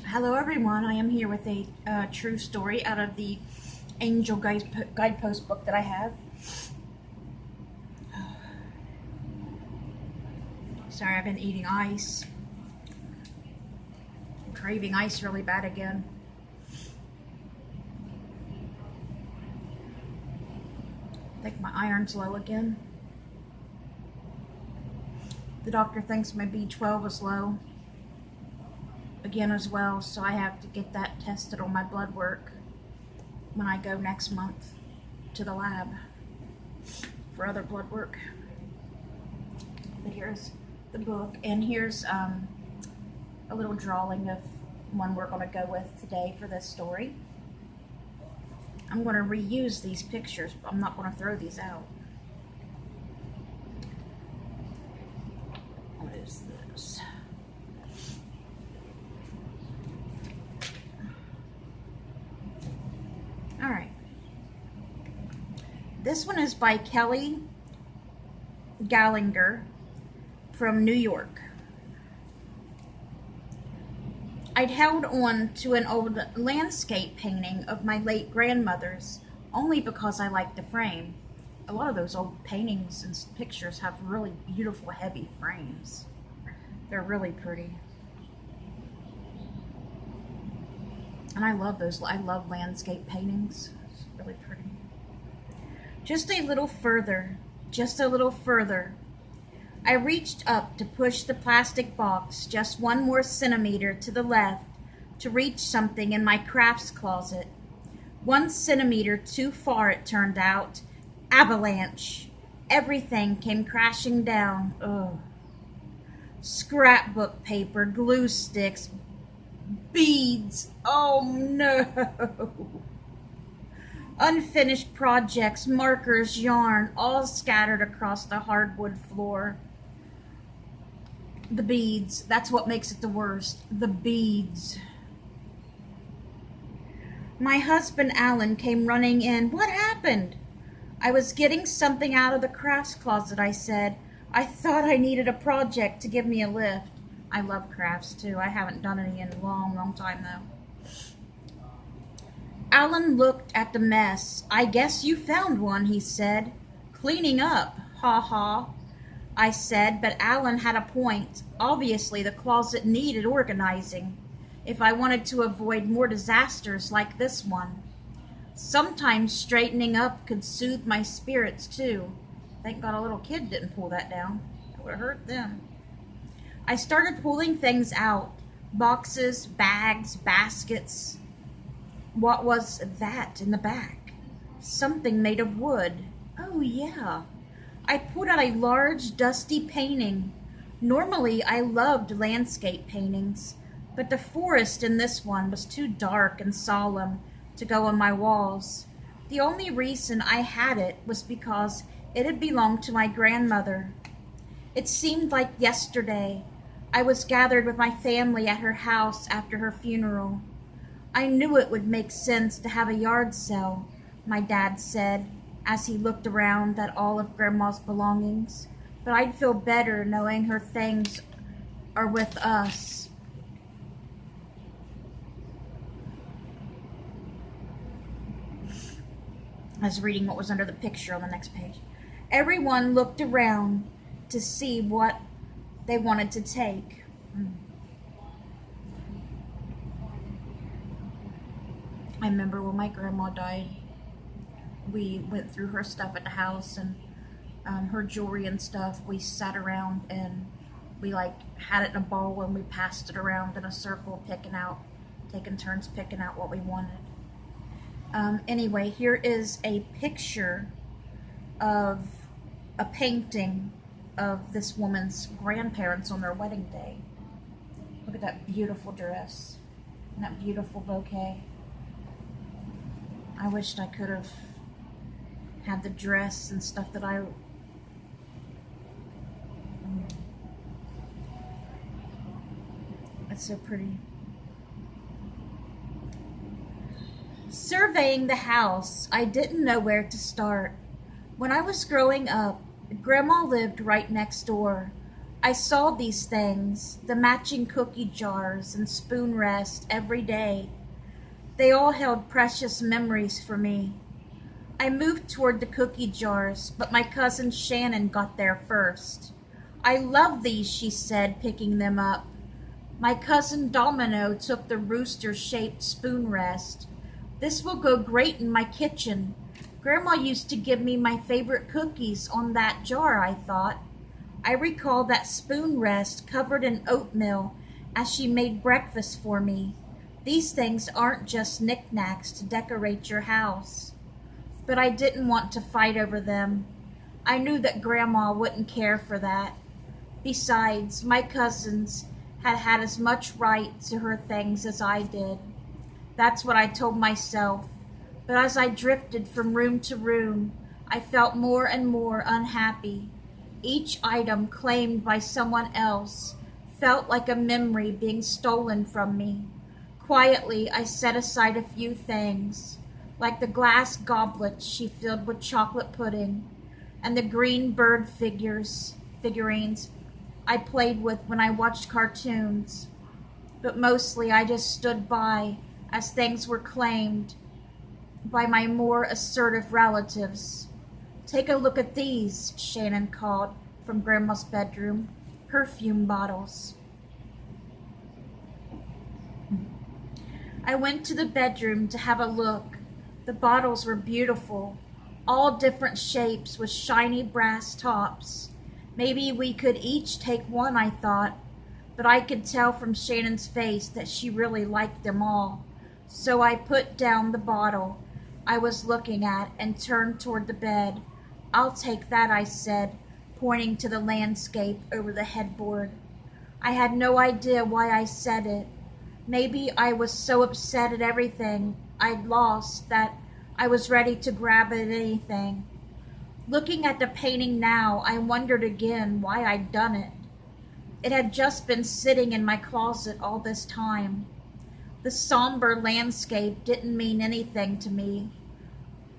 Hello everyone, I am here with a true story out of the Angel Guidepost book that I have. Sorry, I've been eating ice. I'm craving ice really bad again. I think my iron's low again. The doctor thinks my B12 is low again as well, so I have to get that tested on my blood work when I go next month to the lab for other blood work. But here's the book, and here's a little drawing of one we're going to go with today for this story. I'm going to reuse these pictures, but I'm not going to throw these out. What is this? All right. This one is by Kelly Gallinger from New York. I'd held on to an old landscape painting of my late grandmother's only because I liked the frame. A lot of those old paintings and pictures have really beautiful, heavy frames. They're really pretty. And I love those. I love landscape paintings. It's really pretty. Just a little further, just a little further. I reached up to push the plastic box just 1 more centimeter to the left to reach something in my crafts closet. 1 centimeter too far, it turned out. Avalanche. Everything came crashing down. Ugh. Scrapbook paper, glue sticks, beads. Oh no. Unfinished projects, markers, yarn, all scattered across the hardwood floor. The beads, that's what makes it the worst. The beads. My husband, Alan, came running in. What happened? I was getting something out of the crafts closet, I said. I thought I needed a project to give me a lift. I love crafts too. I haven't done any in a long, long time though. Alan looked at the mess. I guess you found one, he said. Cleaning up, ha ha. I said, but Alan had a point. Obviously, the closet needed organizing if I wanted to avoid more disasters like this one. Sometimes straightening up could soothe my spirits, too. Thank God a little kid didn't pull that down. That would have hurt them. I started pulling things out. Boxes, bags, baskets. What was that in the back? Something made of wood. Oh, yeah. I pulled out a large, dusty painting. Normally, I loved landscape paintings, but the forest in this one was too dark and solemn to go on my walls. The only reason I had it was because it had belonged to my grandmother. It seemed like yesterday. I was gathered with my family at her house after her funeral. I knew it would make sense to have a yard sale, my dad said, as he looked around at all of Grandma's belongings, but I'd feel better knowing her things are with us. I was reading what was under the picture on the next page. Everyone looked around to see what they wanted to take. I remember when my grandma died, we went through her stuff at the house and her jewelry and stuff. We sat around and we had it in a bowl and we passed it around in a circle, taking turns picking out what we wanted. Anyway, here is a picture of a painting of this woman's grandparents on their wedding day. Look at that beautiful dress and that beautiful bouquet. I wished I could have had the dress and stuff that it's so pretty. Surveying the house, I didn't know where to start. When I was growing up, Grandma lived right next door. I saw these things, the matching cookie jars and spoon rest every day. They all held precious memories for me. I moved toward the cookie jars, but my cousin Shannon got there first. I love these, she said, picking them up. My cousin Domino took the rooster-shaped spoon rest. This will go great in my kitchen. Grandma used to give me my favorite cookies on that jar, I thought. I recall that spoon rest covered in oatmeal as she made breakfast for me. These things aren't just knickknacks to decorate your house. But I didn't want to fight over them. I knew that Grandma wouldn't care for that. Besides, my cousins had had as much right to her things as I did. That's what I told myself. But as I drifted from room to room, I felt more and more unhappy. Each item claimed by someone else felt like a memory being stolen from me. Quietly, I set aside a few things, like the glass goblets she filled with chocolate pudding, and the green bird figurines I played with when I watched cartoons. But mostly I just stood by as things were claimed by my more assertive relatives. Take a look at these, Shannon called from Grandma's bedroom. Perfume bottles. I went to the bedroom to have a look. The bottles were beautiful, all different shapes with shiny brass tops. Maybe we could each take one, I thought, but I could tell from Shannon's face that she really liked them all. So I put down the bottle I was looking at and turned toward the bed. I'll take that, I said, pointing to the landscape over the headboard. I had no idea why I said it. Maybe I was so upset at everything I'd lost that I was ready to grab at anything. Looking at the painting now, I wondered again why I'd done it. It had just been sitting in my closet all this time. The somber landscape didn't mean anything to me.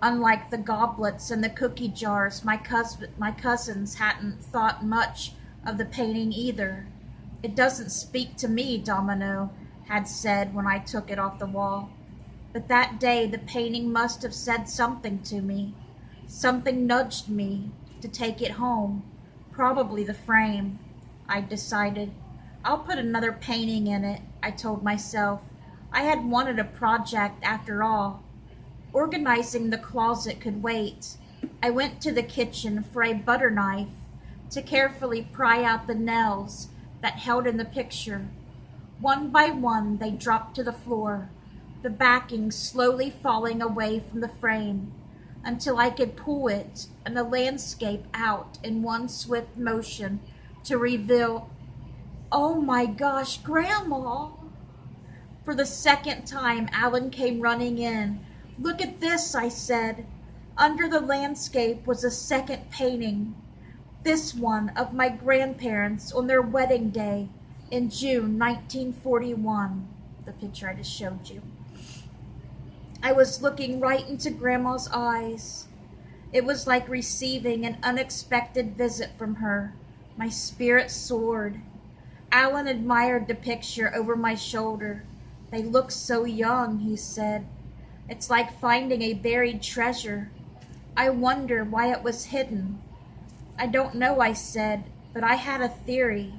Unlike the goblets and the cookie jars, my cousins hadn't thought much of the painting either. It doesn't speak to me, Domino had said when I took it off the wall. But that day the painting must have said something to me. Something nudged me to take it home. Probably the frame, I decided. I'll put another painting in it, I told myself. I had wanted a project after all. Organizing the closet could wait. I went to the kitchen for a butter knife to carefully pry out the nails that held in the picture. One by one they dropped to the floor, the backing slowly falling away from the frame until I could pull it and the landscape out in one swift motion to reveal, oh my gosh, Grandma! For the second time, Alan came running in. Look at this, I said. Under the landscape was a second painting. This one of my grandparents on their wedding day in June 1941, the picture I just showed you. I was looking right into Grandma's eyes. It was like receiving an unexpected visit from her. My spirit soared. Alan admired the picture over my shoulder. They look so young, he said. It's like finding a buried treasure. I wonder why it was hidden. I don't know, I said, but I had a theory.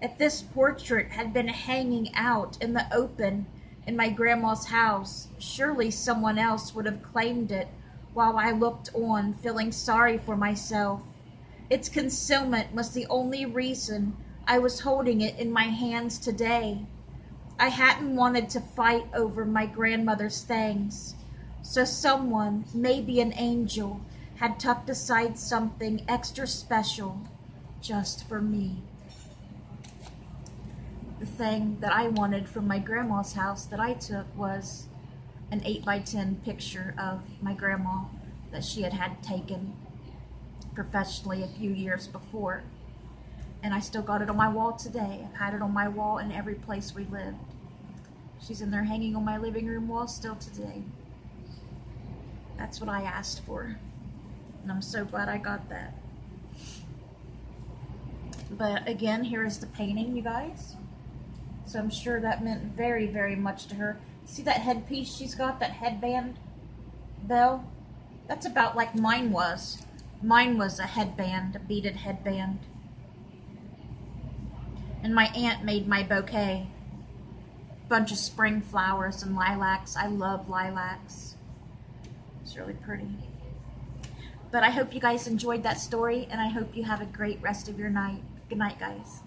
If this portrait had been hanging out in the open in my grandma's house, surely someone else would have claimed it while I looked on, feeling sorry for myself. Its concealment was the only reason I was holding it in my hands today. I hadn't wanted to fight over my grandmother's things, so someone, maybe an angel, had tucked aside something extra special just for me. The thing that I wanted from my grandma's house that I took was an 8x10 picture of my grandma that she had taken professionally a few years before. And I still got it on my wall today. I've had it on my wall in every place we lived. She's in there hanging on my living room wall still today. That's what I asked for. And I'm so glad I got that. But again, here is the painting, you guys. So I'm sure that meant very, very much to her. See that headpiece she's got, that headband, Belle? That's about like mine was. Mine was a headband, a beaded headband. And my aunt made my bouquet. Bunch of spring flowers and lilacs. I love lilacs. It's really pretty. But I hope you guys enjoyed that story, and I hope you have a great rest of your night. Good night, guys.